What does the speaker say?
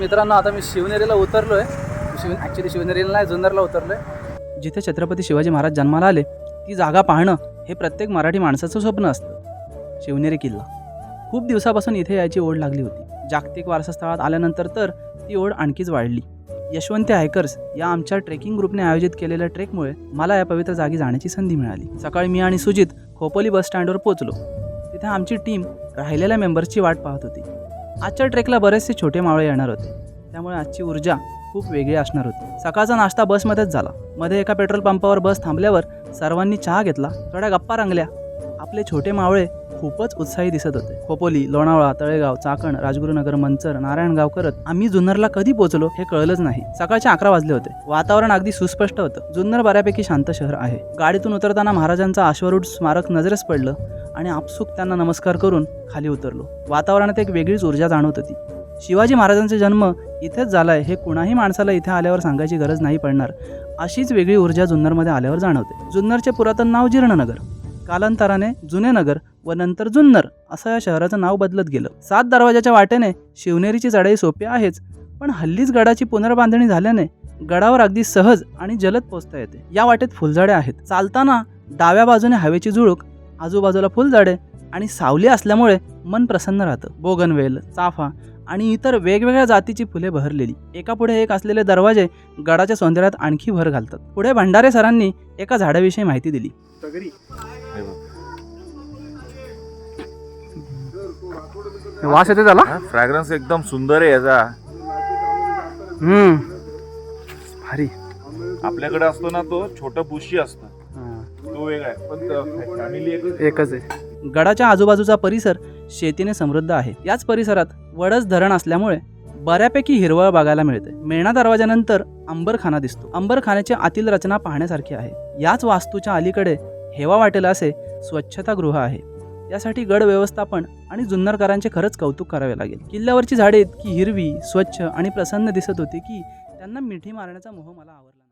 मित्रांनो, आता मी शिवनेरीला उतरलो आहे. ॲक्च्युली शिवनेरीला नाही, जुन्नरला उतरलो आहे. जिथे छत्रपती शिवाजी महाराज जन्माला आले ती जागा पाहणं हे प्रत्येक मराठी माणसाचं स्वप्न असतं. शिवनेरी किल्ला खूप दिवसापासून इथे यायची ओढ लागली होती. जागतिक वारसा स्थळात आल्यानंतर तर ती ओढ आणखीच वाढली. यशवंत हायकर्स या आमच्या ट्रेकिंग ग्रुपने आयोजित केलेल्या ट्रेकमुळे मला या पवित्र जागी जाण्याची संधी मिळाली. सकाळी मी आणि सुजित खोपोली बस स्टँडवर पोहोचलो. तिथे आमची टीम राहिलेल्या मेंबर्सची वाट पाहत होती. आजच्या ट्रेकला बरेचसे छोटे मावळे येणार होते, त्यामुळे आजची ऊर्जा खूप वेगळी असणार होती. सकाळचा नाश्ता बसमध्येच झाला. मध्ये एका पेट्रोल पंपावर बस थांबल्यावर सर्वांनी चहा घेतला, थोड्या गप्पा रंगल्या. आपले छोटे मावळे खूपच उत्साही दिसत होते. खोपोली, लोणावळा, तळेगाव, चाकण, राजगुरुनगर, मंचर, नारायणगाव करत आम्ही जुन्नरला कधी पोहोचलो हे कळलंच नाही. सकाळचे 11 वाजले होते. वातावरण अगदी सुस्पष्ट होतं. जुन्नर बऱ्यापैकी शांत शहर आहे. गाडीतून उतरताना महाराजांचं अश्वारूढ स्मारक नजरेस पडलं आणि आपसूक त्यांना नमस्कार करून खाली उतरलो. वातावरणात एक वेगळीच ऊर्जा जाणवत होती. शिवाजी महाराजांचा जन्म इथेच झालाय हे कुणाही माणसाला इथे आल्यावर सांगायची गरज नाही पडणार. अशीच वेगळी ऊर्जा जुन्नरमध्ये आल्यावर जाणवते. जुन्नरचे पुरातन नाव जीर्णनगर, कालांतराने जुने नगर व नंतर जुन्नर असं या शहराचं नाव बदलत गेलं. 7 दरवाजाच्या वाटेने शिवनेरीची चढाई सोपी आहेच, पण हल्लीच गडाची पुनर्बांधणी झाल्याने गडावर अगदी सहज आणि जलद पोहोचता येते. या वाटेत फुलझाडे आहेत. चालताना डाव्या बाजूने हवेची झुळूक, आजूबाजूला फुलझाडे आणि सावली असल्यामुळे मन प्रसन्न राहतं. बोगनवेल, चाफा आणि इतर वेगवेगळ्या जातीची फुले बहरलेली एकापुढे एक असलेले दरवाजे गडाच्या सौंदर्यात आणखी भर घालतात. पुढे भंडारे सरांनी एका झाडाविषयी माहिती दिली. वास येते त्याला. फ्रॅग्रन्स एकदम सुंदर आहे याचा. भारी. आपल्याकडे असतो ना तो छोटा बुशी असतो, तो वेगळा आहे, पण फॅमिली एकच आहे. गडाच्या आजूबाजूचा परिसर शेतीने समृद्ध आहे. याच परिसरात वडस धरण असल्यामुळे बऱ्यापैकी हिरवळ बघायला मिळते. मेणा दरवाजानंतर अंबरखाना दिसतो. अंबरखान्याची आतील रचना पाहण्यासारखी आहे. याच वास्तूच्या अलीकडे हेवा वाटेल असे स्वच्छतागृह आहे. यासाठी गड व्यवस्थापन आणि जुन्नरकरांचे खरंच कौतुक करावे लागेल. किल्ल्यावरची झाडे इतकी हिरवी, स्वच्छ आणि प्रसन्न दिसत होती की त्यांना मिठी मारण्याचा मोह मला आवडला.